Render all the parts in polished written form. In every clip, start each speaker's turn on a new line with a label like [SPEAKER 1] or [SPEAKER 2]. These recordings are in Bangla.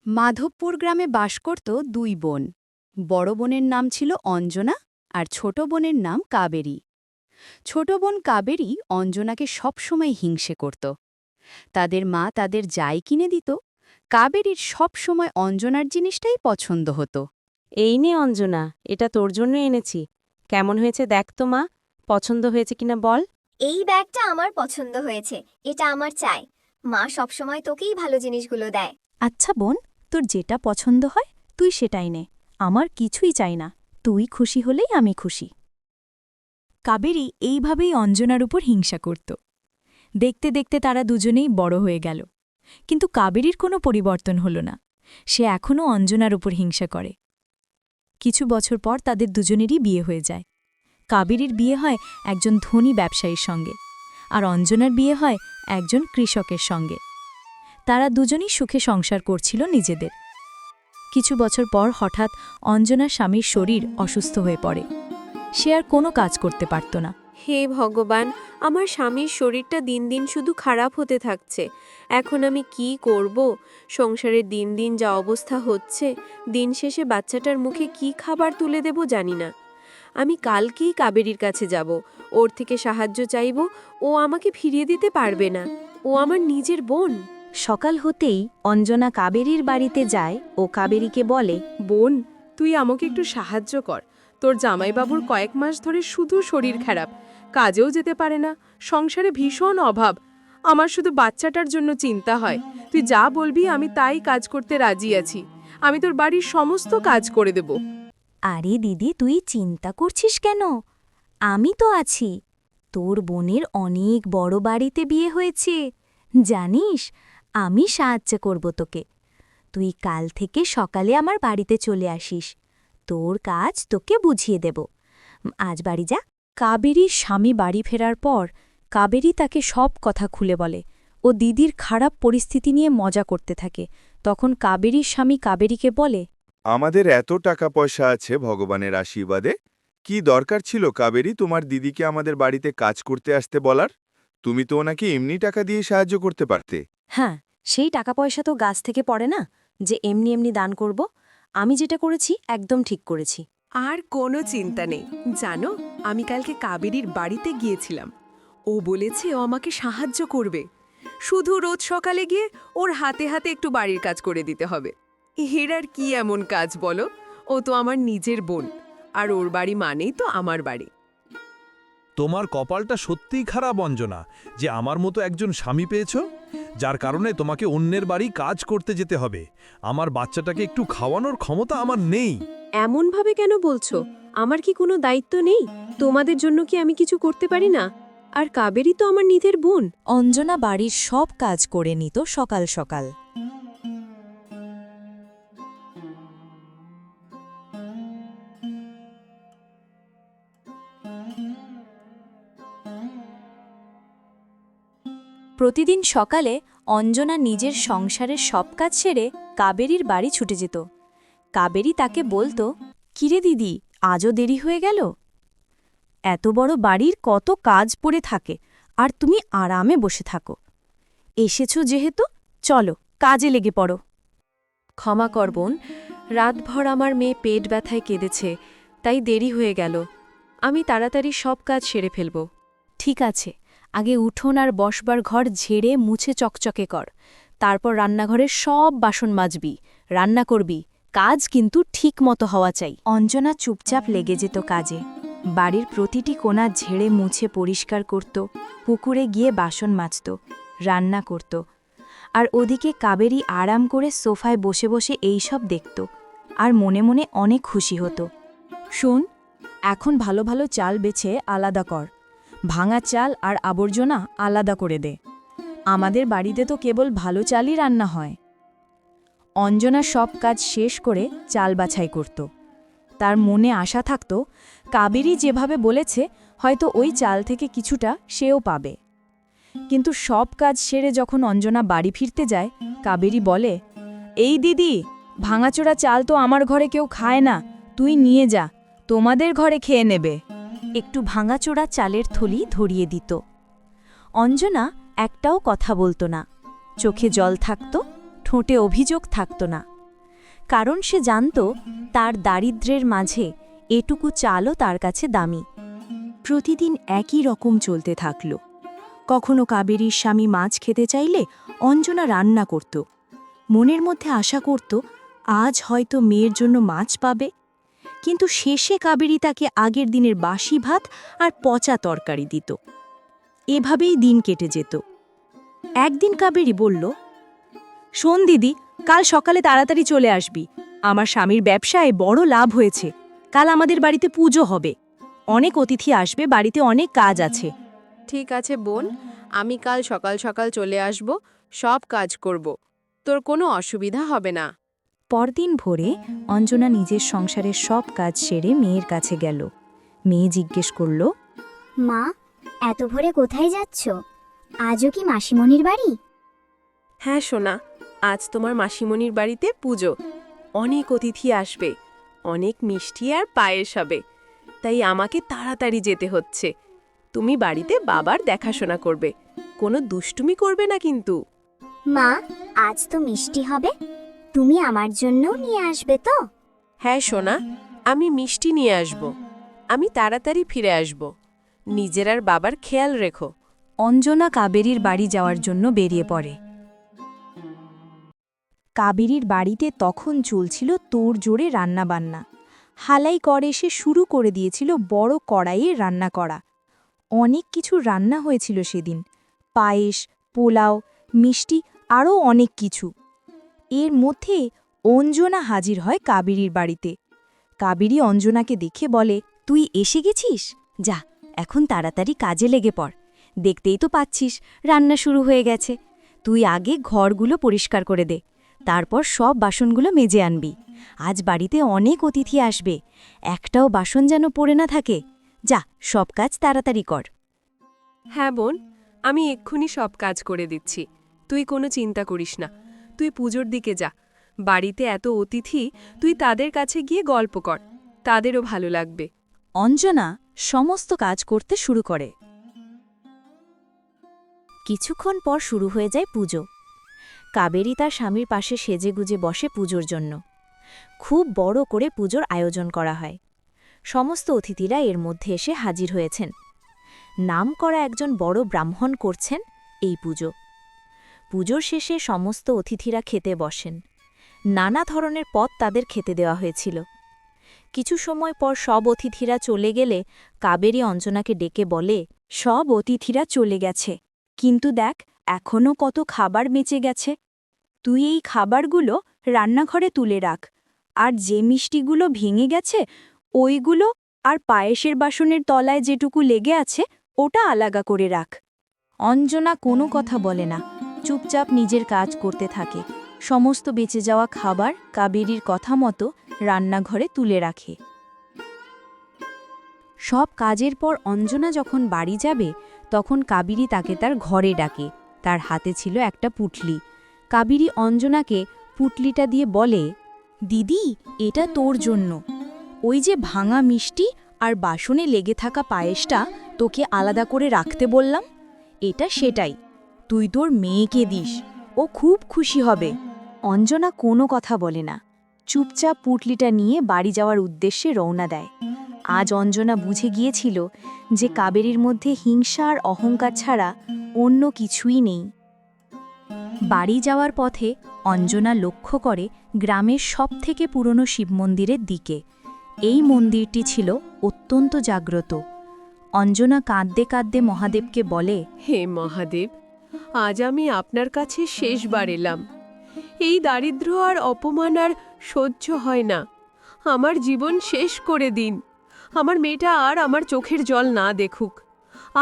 [SPEAKER 1] মাধবপুর গ্রামে বাস করত দুই বোন। বড় বোনের নাম ছিল অঞ্জনা আর ছোট বোনের নাম কাবেরী। ছোট বোন কাবেরী অঞ্জনাকে সবসময় হিংসে করত। তাদের মা তাদের যাই কিনে দিত, কাবেরীর সবসময় অঞ্জনার জিনিসটাই পছন্দ হতো।
[SPEAKER 2] এই নে অঞ্জনা, এটা তোর জন্য এনেছি। কেমন হয়েছে দেখ তো মা, পছন্দ হয়েছে কিনা বল।
[SPEAKER 3] এই ব্যাগটা আমার পছন্দ হয়েছে, এটা আমার চাই। মা সবসময় তোকেই ভালো জিনিসগুলো দেয়।
[SPEAKER 4] আচ্ছা বোন, তোর যেটা পছন্দ হয় তুই সেটাই নে, আমার কিছুই চাই না। তুই খুশি হলেই আমি খুশি। কাবেরী এইভাবেই অঞ্জনার উপর হিংসা করত। দেখতে দেখতে তারা দুজনেই বড় হয়ে গেল, কিন্তু কাবেরীর কোনো পরিবর্তন হল না। সে এখনও অঞ্জনার উপর হিংসা করে। কিছু বছর পর তাদের দুজনেরই বিয়ে হয়ে যায়। কাবেরীর বিয়ে হয় একজন ধনী ব্যবসায়ীর সঙ্গে, আর অঞ্জনার বিয়ে হয় একজন কৃষকের সঙ্গে। তারা দুজনই সুখে সংসার করছিল নিজেদের। কিছু বছর পর হঠাৎ অঞ্জনার স্বামীর শরীর অসুস্থ হয়ে পড়ে। সে আর কোনো কাজ করতে পারত না।
[SPEAKER 2] হে ভগবান, আমার স্বামীর শরীরটা দিন দিন শুধু খারাপ হতে থাকছে। এখন আমি কি করব? সংসারের দিন দিন যা অবস্থা হচ্ছে, দিন শেষে বাচ্চাটার মুখে কি খাবার তুলে দেব জানি না। আমি কালকেই কাবেরীর কাছে যাব, ওর থেকে সাহায্য চাইব। ও আমাকে ফিরিয়ে দিতে পারবে না, ও আমার নিজের বোন।
[SPEAKER 4] সকাল হতেই অঞ্জনা কাবেরীর বাড়িতে যায় ও কাবেরীকে বলে,
[SPEAKER 5] বোন, তুই আমাকে একটু সাহায্য কর। তোর জামাইবাবুর কয়েক মাস ধরে শুধু শরীর খারাপ, কাজেও যেতে পারে না, সংসারে ভীষণ অভাব। আমার শুধু বাচ্চাটার জন্য চিন্তা হয়। তুই যা বলবি আমি তাই কাজ করতে রাজি আছি। আমি তোর বাড়ির সমস্ত কাজ করে দেব।
[SPEAKER 4] আরে দিদি, তুই চিন্তা করছিস কেন? আমি তো আছি। তোর বোনের অনেক বড় বাড়িতে বিয়ে হয়েছে, জানিস। আমি সাহায্য করব তোকে। তুই কাল থেকে সকালে আমার বাড়িতে চলে আসিস। তোর কাজ তোকে বুঝিয়ে দেব। আজ বাড়ি যা। কাবেরীর স্বামী বাড়ি ফেরার পর কাবেরী তাকে সব কথা খুলে বলে। ও দিদির খারাপ পরিস্থিতি নিয়ে মজা করতে থাকে। তখন কাবেরীর স্বামী কাবেরীকে বলে,
[SPEAKER 6] আমাদের এত টাকা পয়সা আছে ভগবানের আশীর্বাদে। কি দরকার ছিল কাবেরী তোমার দিদিকে আমাদের বাড়িতে কাজ করতে আসতে বলার? তুমি তো ওনাকে এমনি টাকা দিয়ে সাহায্য করতে পারতে।
[SPEAKER 4] হ্যাঁ, সেই টাকা পয়সা তো গাছ থেকে পড়ে না যে এমনি এমনি দান করব। আমি যেটা করেছি একদম ঠিক করেছি।
[SPEAKER 5] আর কোনো চিন্তা নেই। জানো, আমি কালকে কাবেরীর বাড়িতে গিয়েছিলাম। ও বলেছে ও আমাকে সাহায্য করবে। শুধু রোজ সকালে গিয়ে ওর হাতে হাতে একটু বাড়ির কাজ করে দিতে হবে। হেরার কি এমন কাজ বলো? ও তো আমার নিজের বোন, আর ওর বাড়ি মানেই তো আমার বাড়ি।
[SPEAKER 7] তোমার কপালটা সত্যিই খারাপ অঞ্জনা, যে আমার মতো একজন স্বামী পেয়েছ, যার কারণে তোমাকে অন্যের বাড়ি কাজ করতে যেতে হবে। আমার বাচ্চাটাকে একটু খাওয়ানোর ক্ষমতা আমার নেই।
[SPEAKER 2] এমনভাবে কেন বলছো? আমার কি কোনো দায়িত্ব নেই? তোমাদের জন্য কি আমি কিছু করতে পারি না? আর কাবেরী তো আমার নিজের বোন।
[SPEAKER 4] অঞ্জনা বাড়ির সব কাজ করে নিত সকাল সকাল। প্রতিদিন সকালে অঞ্জনা নিজের সংসারের সব কাজ সেরে কাবেরীর বাড়ি ছুটে যেত। কাবেরী তাকে বলতো, কিরে দিদি, আজও দেরি হয়ে গেল? এত বড় বাড়ির কত কাজ পড়ে থাকে, আর তুমি আরামে বসে থাকো। এসেছ যেহেতু, চলো কাজে লেগে পড়ো।
[SPEAKER 2] ক্ষমা কর বোন, রাতভর আমার মেয়ে পেট ব্যথায় কেঁদেছে, তাই দেরি হয়ে গেল। আমি তাড়াতাড়ি সব কাজ সেরে ফেলব।
[SPEAKER 4] ঠিক আছে, আগে উঠোন আর বসবার ঘর ঝেড়ে মুছে চকচকে কর। তারপর রান্নাঘরের সব বাসন মাজবি, রান্না করবি। কাজ কিন্তু ঠিক মতো হওয়া চাই। অঞ্জনা চুপচাপ লেগে যেত কাজে। বাড়ির প্রতিটি কোণা ঝেড়ে মুছে পরিষ্কার করত, পুকুরে গিয়ে বাসন মাজত, রান্না করত। আর ওদিকে কাবেরী আরাম করে সোফায় বসে বসে এইসব দেখত, আর মনে মনে অনেক খুশি হতো। শোন, এখন ভালো ভালো চাল বেছে আলাদা কর। ভাঙা চাল আর আবর্জনা আলাদা করে দে। আমাদের বাড়িতে তো কেবল ভালো চালই রান্না হয়। অঞ্জনা সব কাজ শেষ করে চাল বাছাই করত। তার মনে আশা থাকত, কাবেরী যেভাবে বলেছে হয়তো ওই চাল থেকে কিছুটা সেও পাবে। কিন্তু সব কাজ সেরে যখন অঞ্জনা বাড়ি ফিরতে যায়, কাবেরী বলে, এই দিদি, ভাঙাচোরা চাল তো আমার ঘরে কেউ খায় না, তুই নিয়ে যা, তোমাদের ঘরে খেয়ে নেবে। একটু ভাঙাচোরা চালের থলি ধরিয়ে দিত। অঞ্জনা একটাও কথা বলতো না, চোখে জল থাকত, ঠোঁটে অভিযোগ থাকত না। কারণ সে জানত তার দারিদ্র্যের মাঝে এটুকু চালও তার কাছে দামি। প্রতিদিন একই রকম চলতে থাকল। কখনো কাবেরীর স্বামী মাছ খেতে চাইলে অঞ্জনা রান্না করত। মনের মধ্যে আশা করত আজ হয়তো মেয়ের জন্য মাছ পাবে, কিন্তু শেষে কাবেরী তাকে আগের দিনের বাসি ভাত আর পচা তরকারি দিত। এভাবেই দিন কেটে যেত। একদিন কাবেরী বলল, শোন দিদি, কাল সকালে তাড়াতাড়ি চলে আসবি। আমার স্বামীর ব্যবসায় বড় লাভ হয়েছে। কাল আমাদের বাড়িতে পুজো হবে। অনেক অতিথি আসবে, বাড়িতে অনেক কাজ আছে।
[SPEAKER 2] ঠিক আছে বোন, আমি কাল সকাল সকাল চলে আসব, সব কাজ করব। তোর কোনো অসুবিধা হবে না।
[SPEAKER 4] পরদিন ভোরে অঞ্জনা নিজের সংসারের সব কাজ সেরে মেয়ের কাছে গেল। মেয়ে জিজ্ঞেস করল,
[SPEAKER 3] মা, এত ভোরে কোথায় যাচ্ছ? আজও কি মাসিমণির বাড়ি?
[SPEAKER 2] হ্যাঁ সোনা, আজ তোমার মাসিমণির বাড়িতে পুজো। অনেক অতিথি আসবে, অনেক মিষ্টি আর পায়েস হবে, তাই আমাকে তাড়াতাড়ি যেতে হচ্ছে। তুমি বাড়িতে বাবার দেখাশোনা করবে, কোনো দুষ্টুমি করবে না কিন্তু।
[SPEAKER 3] মা, আজ তো মিষ্টি হবে, তুমি আমার জন্যও নিয়ে আসবে তো?
[SPEAKER 2] হ্যাঁ সোনা, আমি মিষ্টি নিয়ে আসব। আমি তাড়াতাড়ি ফিরে আসব। নিজের আর বাবার খেয়াল রেখো।
[SPEAKER 4] অঞ্জনা কাবেরীর বাড়ি যাওয়ার জন্য বেরিয়ে পড়ে। কাবেরীর বাড়িতে তখন চলছিল তোড়জোড়ে রান্নাবান্না। হালাই কর এসে শুরু করে দিয়েছিল বড় কড়াইয়ে রান্না করা। অনেক কিছু রান্না হয়েছিল সেদিন, পায়েস, পোলাও, মিষ্টি আরও অনেক কিছু। এর মধ্যে অঞ্জনা হাজির হয় কাবেরীর বাড়িতে। কাবেরী অঞ্জনাকে দেখে বলে, তুই এসে গেছিস? যা, এখন তাড়াতাড়ি কাজে লেগে পড়। দেখতেই তো পাচ্ছিস রান্না শুরু হয়ে গেছে। তুই আগে ঘরগুলো পরিষ্কার করে দে, তারপর সব বাসনগুলো মেজে আনবি। আজ বাড়িতে অনেক অতিথি আসবে, একটাও বাসন যেন পড়ে না থাকে। যা, সব কাজ তাড়াতাড়ি কর।
[SPEAKER 2] হ্যাঁ বোন, আমি এক্ষুনি সব কাজ করে দিচ্ছি। তুই কোনো চিন্তা করিস না। তুই পুজোর দিকে যা। বাড়িতে এত অতিথি, তুই তাদের কাছে গিয়ে গল্প কর, তাদেরও ভালো লাগবে।
[SPEAKER 4] অঞ্জনা সমস্ত কাজ করতে শুরু করে। কিছুক্ষণ পর শুরু হয়ে যায় পুজো। কাবেরী তার স্বামীর পাশে সেজেগুজে বসে পুজোর জন্য। খুব বড় করে পুজোর আয়োজন করা হয়। সমস্ত অতিথিরা এর মধ্যে এসে হাজির হয়েছেন। নামকরা একজন বড় ব্রাহ্মণ করছেন এই পুজো। পুজোর শেষে সমস্ত অতিথিরা খেতে বসেন। নানা ধরনের পদ তাদের খেতে দেওয়া হয়েছিল। কিছু সময় পর সব অতিথিরা চলে গেলে কাবেরী অঞ্জনাকে ডেকে বলে, সব অতিথিরা চলে গেছে, কিন্তু দেখ এখনও কত খাবার বেঁচে গেছে। তুই এই খাবারগুলো রান্নাঘরে তুলে রাখ, আর যে মিষ্টিগুলো ভেঙে গেছে ওইগুলো আর পায়েসের বাসনের তলায় যেটুকু লেগে আছে ওটা আলাদা করে রাখ। অঞ্জনা কোনো কথা বলে না, চুপচাপ নিজের কাজ করতে থাকে। সমস্ত বেঁচে যাওয়া খাবার কাবেরীর কথা মতো রান্নাঘরে তুলে রাখে। সব কাজের পর অঞ্জনা যখন বাড়ি যাবে তখন কাবেরী তাকে তার ঘরে ডাকে। তার হাতে ছিল একটা পুটলি। কাবেরী অঞ্জনাকে পুটলিটা দিয়ে বলে, দিদি, এটা তোর জন্য। ওই যে ভাঙা মিষ্টি আর বাসনে লেগে থাকা পায়েসটা তোকে আলাদা করে রাখতে বললাম, এটা সেটাই। তুই তোর মেয়েকে দিস, ও খুব খুশি হবে। অঞ্জনা কোনো কথা বলে না, চুপচাপ পুটলিটা নিয়ে বাড়ি যাওয়ার উদ্দেশ্যে রওনা দেয়। আজ অঞ্জনা বুঝে গিয়েছিল যে কাবেরীর মধ্যে হিংসা আর অহংকার ছাড়া অন্য কিছুই নেই। বাড়ি যাওয়ার পথে অঞ্জনা লক্ষ্য করে গ্রামের সবথেকে পুরনো শিব মন্দিরের দিকে। এই মন্দিরটি ছিল অত্যন্ত জাগ্রত। অঞ্জনা কাঁদতে কাঁদতে মহাদেবকে বলে,
[SPEAKER 2] হে মহাদেব, আজ আমি আপনার কাছে শেষবার এলাম। এই দারিদ্র্য আর অপমান আর সহ্য হয় না। আমার জীবন শেষ করে দিন। আমার মেয়েটা আর আমার চোখের জল না দেখুক।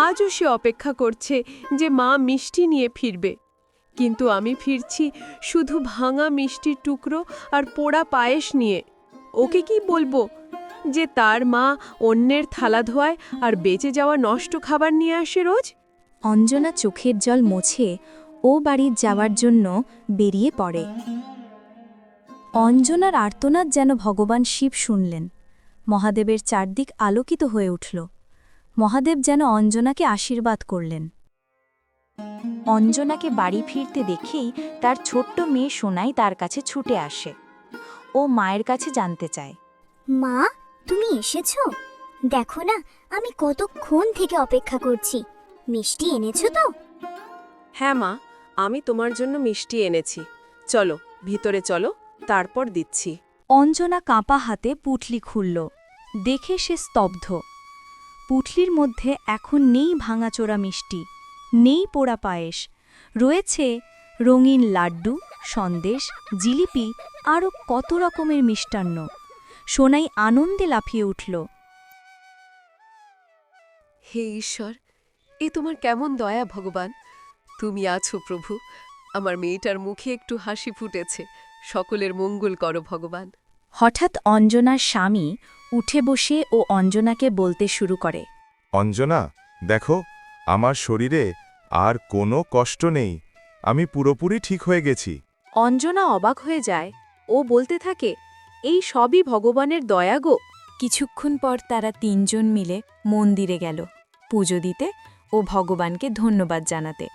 [SPEAKER 2] আজও সে অপেক্ষা করছে যে মা মিষ্টি নিয়ে ফিরবে, কিন্তু আমি ফিরছি শুধু ভাঙা মিষ্টির টুকরো আর পোড়া পায়েস নিয়ে। ওকে কি বলবো যে তার মা অন্যের থালা ধোয়ায় আর বেঁচে যাওয়া নষ্ট খাবার নিয়ে আসে রোজ?
[SPEAKER 4] অঞ্জনা চোখের জল মুছে ও বাড়ির যাওয়ার জন্য বেরিয়ে পড়ে। অঞ্জনার আর্তনাদ যেন ভগবান শিব শুনলেন। মহাদেবের চারদিক আলোকিত হয়ে উঠল। মহাদেব যেন অঞ্জনাকে আশীর্বাদ করলেন। অঞ্জনাকে বাড়ি ফিরতে দেখেই তার ছোট্ট মেয়ে সোনাই তার কাছে ছুটে আসে। ও মায়ের কাছে জানতে চায়।
[SPEAKER 8] মা, তুমি এসেছো? দেখো না, আমি কতক্ষণ থেকে অপেক্ষা করছি। মিষ্টি এনেছো তো?
[SPEAKER 2] হ্যাঁ মা, আমি তোমার জন্য মিষ্টি এনেছি। চলো ভিতরে চলো, তারপর দিচ্ছি।
[SPEAKER 4] অঞ্জনা কাঁপা হাতে পুঁটলি খুলল। দেখে সে স্তব্ধ। পুঁটলির মধ্যে এখন নেই ভাঙাচোরা মিষ্টি, নেই পোড়া পায়েস, রয়েছে রঙিন লাড্ডু, সন্দেশ, জিলিপি আরও কত রকমের মিষ্টান্ন। সোনাই আনন্দে লাফিয়ে উঠল।
[SPEAKER 5] হে ঈশ্বর, এ তোমার কেমন দয়া ভগবান! তুমি আছো প্রভু, আমার মেয়েটার মুখে একটু হাসি ফুটেছে। সকলের মঙ্গল করো ভগবান।
[SPEAKER 4] হঠাৎ অঞ্জনার স্বামী উঠে বসে ও অঞ্জনাকে বলতে শুরু করে।
[SPEAKER 6] অঞ্জনা, দেখো, আমার শরীরে আর কোনো কষ্ট নেই। আমি পুরোপুরি ঠিক হয়ে গেছি।
[SPEAKER 2] অঞ্জনা অবাক হয়ে যায়। ও বলতে থাকে, এই সবই ভগবানের দয়া গো।
[SPEAKER 4] কিছুক্ষণ পর তারা তিনজন মিলে মন্দিরে গেল পুজো দিতে ও ভগবানকে ধন্যবাদ জানাতে।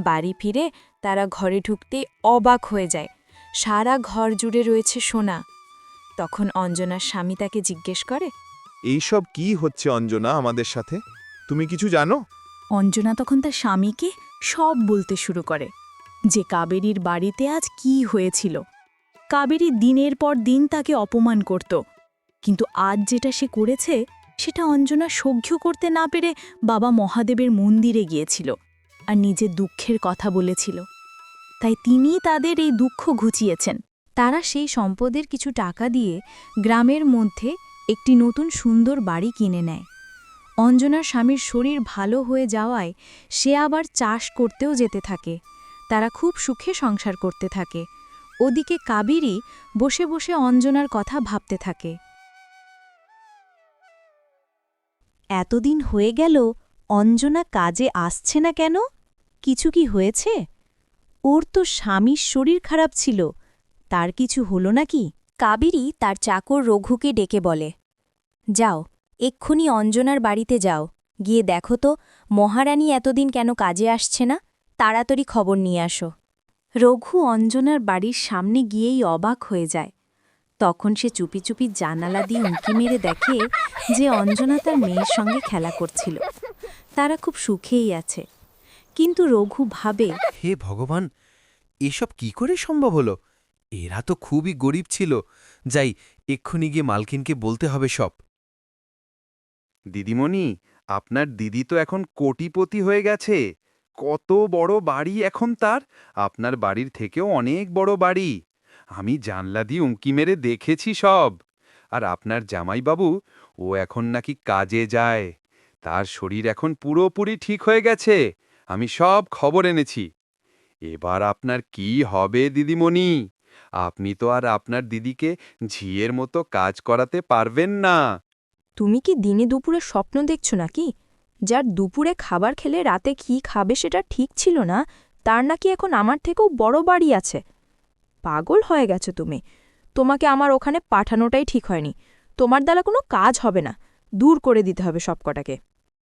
[SPEAKER 4] বাড়ি ফিরে তারা ঘরে ঢুকতেই অবাক হয়ে যায়। সারা ঘর জুড়ে রয়েছে সোনা। তখন অঞ্জনার স্বামী তাকে জিজ্ঞেস করে।
[SPEAKER 6] এইসব কি হচ্ছে অঞ্জনা আমাদের সাথে? তুমি কিছু জানো?
[SPEAKER 4] অঞ্জনা তখন তার স্বামীকে সব বলতে শুরু করে যে কাবেরীর বাড়িতে আজ কি হয়েছিল। কাবেরী দিনের পর দিন তাকে অপমান করত, কিন্তু আজ যেটা সে করেছে সেটা অঞ্জনা সহ্য করতে না পেরে বাবা মহাদেবের মন্দিরে গিয়েছিল আর নিজের দুঃখের কথা বলেছিল। তাই তিনি তাদের এই দুঃখ ঘুচিয়েছেন। তারা সেই সম্পদের কিছু টাকা দিয়ে গ্রামের মধ্যে একটি নতুন সুন্দর বাড়ি কিনে নেয়। অঞ্জনার স্বামীর শরীর ভালো হয়ে যাওয়ায় সে আবার চাষ করতেও যেতে থাকে। তারা খুব সুখে সংসার করতে থাকে। ওদিকে কাবেরী বসে বসে অঞ্জনার কথা ভাবতে থাকে। এতদিন হয়ে গেল অঞ্জনা কাজে আসছে না কেন? কিছু কি হয়েছে? ওর তো স্বামীর শরীর খারাপ ছিল, তার কিছু হলো নাকি? কাবেরী তার চাকর রঘুকে ডেকে বলে, যাও, এক্ষুনি অঞ্জনার বাড়িতে যাও, গিয়ে দেখো তো মহারানী এতদিন কেন কাজে আসছে না, তাড়াতাড়ি খবর নিয়ে আসো। রঘু অঞ্জনার বাড়ির সামনে গিয়েই অবাক হয়ে যায়। তখন সে চুপি চুপি জানালা দিয়ে উঁকি মেরে দেখে যে অঞ্জনা তার মেয়ের সঙ্গে খেলা করছিল। তারা খুব সুখেই আছে। কিন্তু রঘু ভাবে,
[SPEAKER 9] হে ভগবান, এসব কি করে সম্ভব হলো? এরা তো খুবই গরিব ছিল। যাই, এক্ষুনি গিয়ে মালকিনকে বলতে হবে সব।
[SPEAKER 10] দিদিমণি, আপনার দিদি তো এখন কোটিপতি হয়ে গেছে। কত বড় বাড়ি এখন তার! আপনার বাড়ির থেকেও অনেক বড় বাড়ি। আমি জানলা দিয়ে উঁকি মেরে দেখেছি সব। আর আপনার জামাইবাবু, ও এখন নাকি কাজে যায়। তার শরীর এখন পুরোপুরি ঠিক হয়ে গেছে। আমি সব খবর এনেছি। এবার আপনার কি হবে দিদিমণি? আপনি তো আর আপনার দিদিকে ঝিয়ের মতো কাজ করাতে পারবেন না।
[SPEAKER 4] তুমি কি দিনে দুপুরে স্বপ্ন দেখছো নাকি? যার দুপুরে খাবার খেলে রাতে কি খাবে সেটা ঠিক ছিল না, তার নাকি এখন আমার থেকেও বড় বাড়ি আছে। পাগল হয়ে গেছো তুমি। তোমাকে আমার ওখানে পাঠানোটাই ঠিক হয়নি। তোমার দ্বারা কোনো কাজ হবে না, দূর করে দিতে হবে সবকটাকে।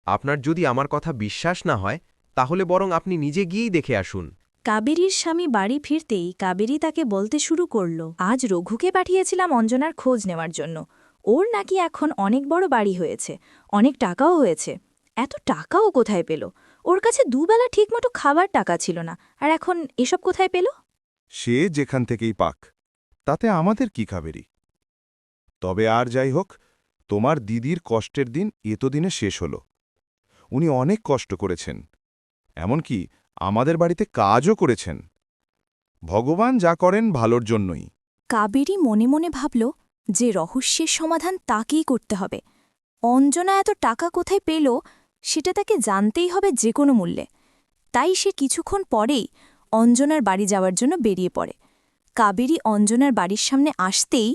[SPEAKER 9] আপনার যদি আমার কথা বিশ্বাস না হয়, তাহলে বরং আপনি নিজে গিয়েই দেখে আসুন।
[SPEAKER 4] কাবেরীর স্বামী বাড়ি ফিরতেই কাবেরী তাকে বলতে শুরু করল, আজ রঘুকে পাঠিয়েছিলাম অঞ্জনার খোঁজ নেওয়ার জন্য। ওর নাকি এখন অনেক বড় বাড়ি হয়েছে, অনেক টাকাও হয়েছে। এত টাকাও কোথায় পেল? ওর কাছে দুবেলা ঠিকমতো খাবার টাকা ছিল না, আর এখন এসব কোথায় পেল?
[SPEAKER 6] সে যেখান থেকেই পাক, তাতে আমাদের কি কাবেরী? তবে আর যাই হোক, তোমার দিদির কষ্টের দিন এতদিনে শেষ হল। উনি অনেক কষ্ট করেছেন, এমনকি আমাদের বাড়িতে কাজও করেছেন। ভগবান যা করেন ভালোর জন্যই।
[SPEAKER 4] কাবেরী মনে মনে ভাবল যে রহস্যের সমাধান তাকেই করতে হবে। অঞ্জনা এত টাকা কোথায় পেল সেটা তাকে জানতেই হবে যে কোনো মূল্যে। তাই সে কিছুক্ষণ পরেই অঞ্জনার বাড়ি যাওয়ার জন্য বেরিয়ে পড়ে। কাবেরী অঞ্জনার বাড়ির সামনে আসতেই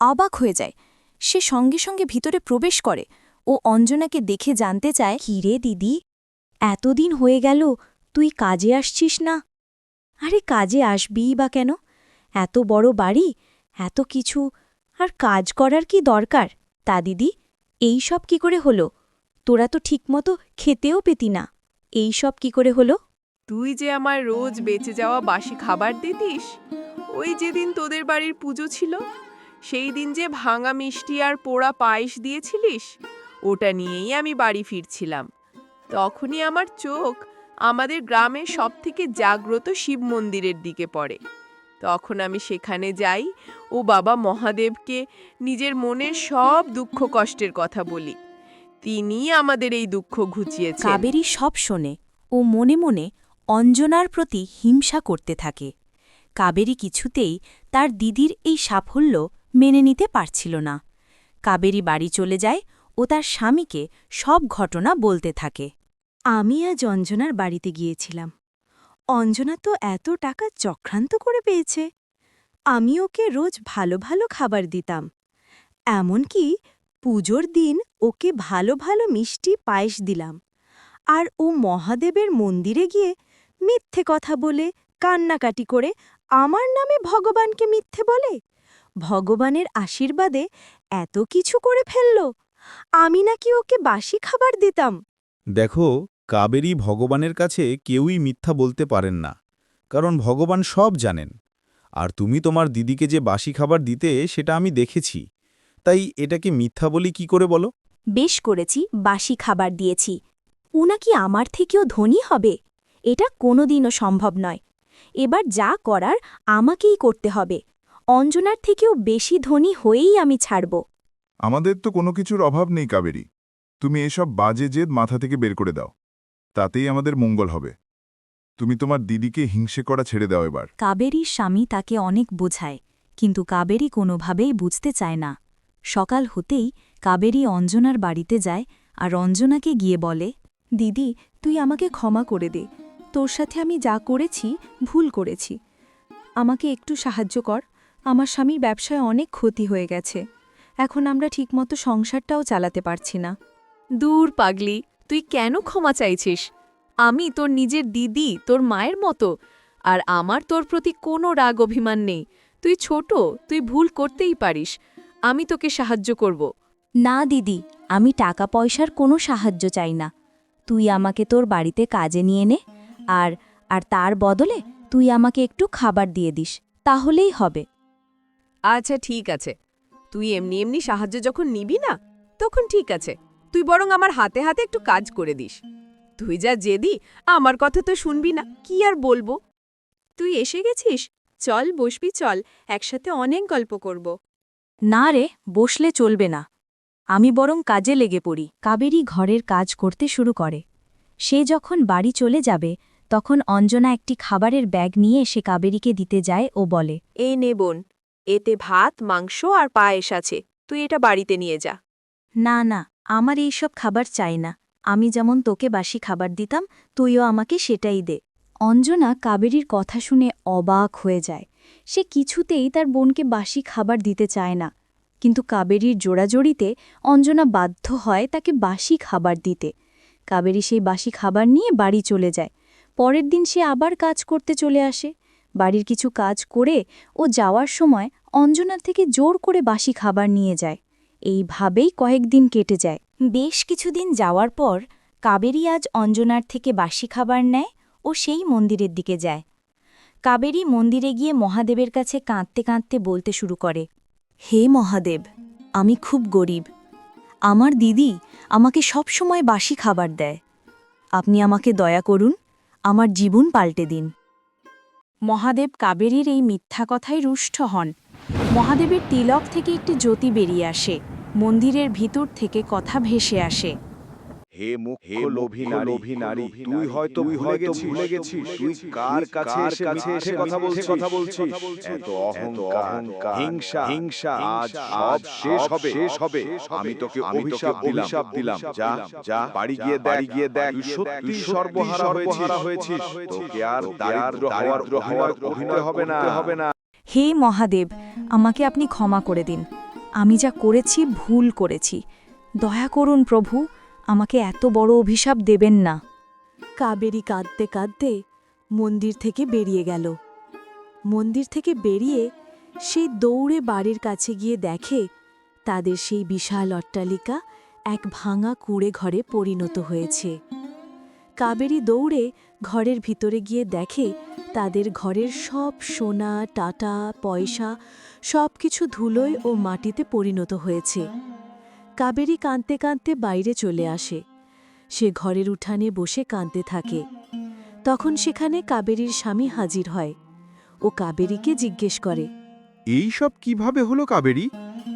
[SPEAKER 4] অবাক হয়ে যায়। সে সঙ্গে সঙ্গে ভিতরে প্রবেশ করে ও অঞ্জনাকে দেখে জানতে চায়, কী রে দিদি, এতদিন হয়ে গেল তুই কাজে আসছিস না? আরে কাজে আসবিই বা কেন? এত বড় বাড়ি, এত কিছু, আর কাজ করার কি দরকার? তা দিদি, এই সব কি করে হলো? তোরা তো ঠিকমতো খেতেও পেতি না, এই সব কি করে হলো?
[SPEAKER 5] তুই যে আমার রোজ বেঁচে যাওয়া বাসি খাবার দিতিস, ওই যেদিন তোদের বাড়ির পুজো ছিল সেই দিন যে ভাঙা মিষ্টি আর পোড়া পায়েস দিয়েছিলিস, ওটা নিয়েই আমি বাড়ি ফিরছিলাম। তখনই আমার চোখ আমাদের গ্রামের সবথেকে জাগ্রত শিব মন্দিরের দিকে পড়ে। তখন আমি সেখানে যাই ও বাবা মহাদেবকে নিজের মনের সব দুঃখ কষ্টের কথা বলি। তিনিই আমাদের এই দুঃখ ঘুচিয়েছেন।
[SPEAKER 4] কাবেরী সব শোনে ও মনে মনে অঞ্জনার প্রতি হিংসা করতে থাকে। কাবেরী কিছুতেই তার দিদির এই সাফল্য মেনে নিতে পারছিল না। কাবেরী বাড়ি চলে যায় ও তার স্বামীকে সব ঘটনা বলতে থাকে। আমি আজ অঞ্জনার বাড়িতে গিয়েছিলাম। অঞ্জনা তো এত টাকা চক্রান্ত করে পেয়েছে। আমি ওকে রোজ ভালো ভালো খাবার দিতাম, এমনকি পুজোর দিন ওকে ভালো ভালো মিষ্টি পায়েস দিলাম। আর ও মহাদেবের মন্দিরে গিয়ে মিথ্যে কথা বলে কান্নাকাটি করে আমার নামে ভগবানকে মিথ্যে বলে। ভগবানের আশীর্বাদে এত কিছু করে ফেলল। আমি নাকি ওকে বাসি খাবার দিতাম।
[SPEAKER 11] দেখো, কাবেরী ভগবানের কাছে কেউই মিথ্যা বলতে পারেন না, কারণ ভগবান সব জানেন। আর তুমি তোমার দিদিকে যে বাসি খাবার দিতে সেটা আমি দেখেছি, তাই এটাকে মিথ্যা বলি কি করে বলো?
[SPEAKER 4] বেশ করেছি, বাসি খাবার দিয়েছি। ও নাকি আমার থেকেও ধনী হবে? এটা কোনোদিনও সম্ভব নয়। এবার যা করার আমাকেই করতে হবে। অঞ্জনার থেকেও বেশি ধনী হয়েই আমি ছাড়ব।
[SPEAKER 6] আমাদের তো কোনো কিছুর অভাব নেই কাবেরী। তুমি এসব বাজে জেদ মাথা থেকে বের করে দাও, তাতেই আমাদের মঙ্গল হবে। তুমি তোমার দিদিকে হিংসে করা ছেড়ে দাও এবার।
[SPEAKER 4] কাবেরীর স্বামী তাকে অনেক বোঝায়, কিন্তু কাবেরী কোনোভাবেই বুঝতে চায় না। সকাল হতেই কাবেরী অঞ্জনার বাড়িতে যায় আর অঞ্জনাকে গিয়ে বলে, দিদি, তুই আমাকে ক্ষমা করে দে। তোর সাথে আমি যা করেছি ভুল করেছি। আমাকে একটু সাহায্য কর। আমার স্বামীর ব্যবসায় অনেক ক্ষতি হয়ে গেছে। এখন আমরা ঠিকমতো সংসারটাও চালাতে পারছি না।
[SPEAKER 5] দূর পাগলি, তুই কেন ক্ষমা চাইছিস? আমি তোর নিজের দিদি, তোর মায়ের মতো। আর আমার তোর প্রতি কোনো রাগ অভিমান নেই। তুই ছোট, তুই ভুল করতেই পারিস। আমি তোকে সাহায্য করব।
[SPEAKER 4] না দিদি, আমি টাকা পয়সার কোনো সাহায্য চাই না। তুই আমাকে তোর বাড়িতে কাজে নিয়ে নে, আর আর তার বদলে তুই আমাকে একটু খাবার দিয়ে দিস, তাহলেই হবে।
[SPEAKER 5] আচ্ছা ঠিক আছে, তুই এমনি এমনি সাহায্য যখন নিবি না, তখন ঠিক আছে। তুই বরং আমার হাতে হাতে একটু কাজ করে দিস। তুই যা জেদি, আমার কথা তো শুনবি না, কি আর বলবো। তুই এসে গেছিস, চল বসবি, চল একসাথে অনেক গল্প করব।
[SPEAKER 4] না রে, বসলে চলবে না। আমি বরং কাজে লেগে পড়ি। কাবেরী ঘরের কাজ করতে শুরু করে। সে যখন বাড়ি চলে যাবে, তখন অঞ্জনা একটি খাবারের ব্যাগ নিয়ে সে কাবেরীকে দিতে যায় ও বলে,
[SPEAKER 2] এই নে বোন, এতে ভাত, মাংস আর পায়েস আছে, তুই এটা বাড়িতে নিয়ে যা।
[SPEAKER 4] না না, আমার এইসব খাবার চাই না। আমি যেমন তোকে বাসি খাবার দিতাম, তুইও আমাকে সেটাই দে। অঞ্জনা কাবেরীর কথা শুনে অবাক হয়ে যায়। সে কিছুতেই তার বোনকে বাসি খাবার দিতে চায় না, কিন্তু কাবেরীর জোড়াজড়িতে অঞ্জনা বাধ্য হয় তাকে বাসি খাবার দিতে। কাবেরী সেই বাসি খাবার নিয়ে বাড়ি চলে যায়। পরের দিন সে আবার কাজ করতে চলে আসে। বাড়ির কিছু কাজ করে ও যাওয়ার সময় অঞ্জনার থেকে জোর করে বাসি খাবার নিয়ে যায়। এইভাবেই কয়েকদিন কেটে যায়। বেশ কিছুদিন যাওয়ার পর কাবেরী আজ অঞ্জনার থেকে বাসি খাবার নেয় ও সেই মন্দিরের দিকে যায়। কাবেরী মন্দিরে গিয়ে মহাদেবের কাছে কাঁদতে কাঁদতে বলতে শুরু করে, হে মহাদেব, আমি খুব গরিব। আমার দিদি আমাকে সব সময় বাসি খাবার দেয়। আপনি আমাকে দয়া করুন, আমার জীবন পাল্টে দিন। মহাদেব কাবেরীর এই মিথ্যা কথায় রুষ্ট হন। মহাদেবের তিলক থেকে একটি জ্যোতি বেরিয়ে আসে। মন্দিরের ভিতর থেকে কথা ভেসে আসে,
[SPEAKER 6] হে মুখ্য লোভী নারী, তুই হয়তো ভুলে গেছিস তুই কার কাছে এসে কথা বলছিস। এত অহংকার, হিংসা আজ সব শেষ হবে। আমি তোকে অভিশাপ দিলাম। যা বাড়ি গিয়ে দেখ তুই সত্যি সর্বহারা হয়েছিস। তোকে আর দারিদ্র হওয়ার অভিনয় হবে না।
[SPEAKER 4] হে মহাদেব, আমাকে আপনি ক্ষমা করে দিন। আমি যা করেছি ভুল করেছি। দয়া করুন প্রভু, আমাকে এত বড় অভিশাপ দেবেন না। কাবেরী কাঁদতে কাঁদতে মন্দির থেকে বেরিয়ে গেল। মন্দির থেকে বেরিয়ে সে দৌড়ে বাড়ির কাছে গিয়ে দেখে তাদের সেই বিশাল অট্টালিকা এক ভাঙা কুঁড়ে ঘরে পরিণত হয়েছে। কাবেরী দৌড়ে ঘরের ভিতরে গিয়ে দেখে তাদের ঘরের সব সোনা টাটা পয়সা সব কিছু ধুলোয় ও মাটিতে পরিণত হয়েছে। কাবেরী কাঁদতে কাঁদতে বাইরে চলে আসে। সে ঘরের উঠানে বসে কাঁদতে থাকে। তখন সেখানে কাবেরীর স্বামী হাজির হয়। ও কাবেরীকে জিজ্ঞেস করে,
[SPEAKER 6] এই সব কিভাবে হলো কাবেরী?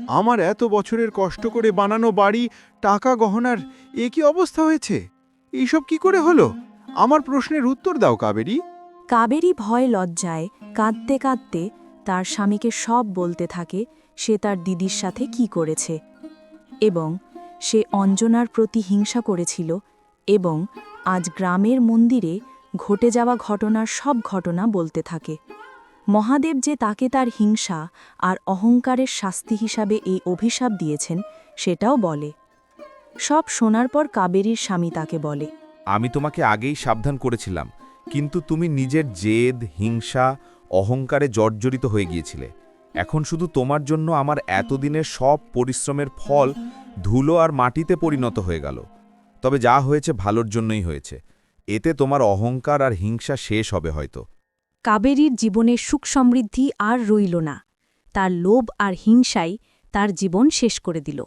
[SPEAKER 6] আমার এত বছরের কষ্ট করে বানানো বাড়ি, টাকা গহনার এ কি অবস্থা হয়েছে? এইসব কি করে হলো? আমার প্রশ্নের উত্তর দাও কাবেরী।
[SPEAKER 4] কাবেরী ভয় লজ্জায় কাঁদতে কাঁদতে তার স্বামীকে সব বলতে থাকে সে তার দিদির সাথে কি করেছে এবং সে অঞ্জনার প্রতি হিংসা করেছিল এবং আজ গ্রামের মন্দিরে ঘটে যাওয়া ঘটনার সব ঘটনা বলতে থাকে। মহাদেব যে তাকে তার হিংসা আর অহংকারের শাস্তি হিসাবে এই অভিশাপ দিয়েছেন সেটাও বলে। সব শোনার পর কাবেরীর স্বামী তাকে বলে,
[SPEAKER 11] আমি তোমাকে আগেই সাবধান করেছিলাম, কিন্তু তুমি নিজের জেদ হিংসা অহংকারে জর্জরিত হয়ে গিয়েছিলে। এখন শুধু তোমার জন্য আমার এতদিনের সব পরিশ্রমের ফল ধুলো আর মাটিতে পরিণত হয়ে গেল। তবে যা হয়েছে ভালোর জন্যই হয়েছে। এতে তোমার অহংকার আর হিংসা শেষ হবে হয়তো।
[SPEAKER 4] কাবেরীর জীবনে সুখ সমৃদ্ধি আর রইল না। তার লোভ আর হিংসাই তার জীবন শেষ করে দিল।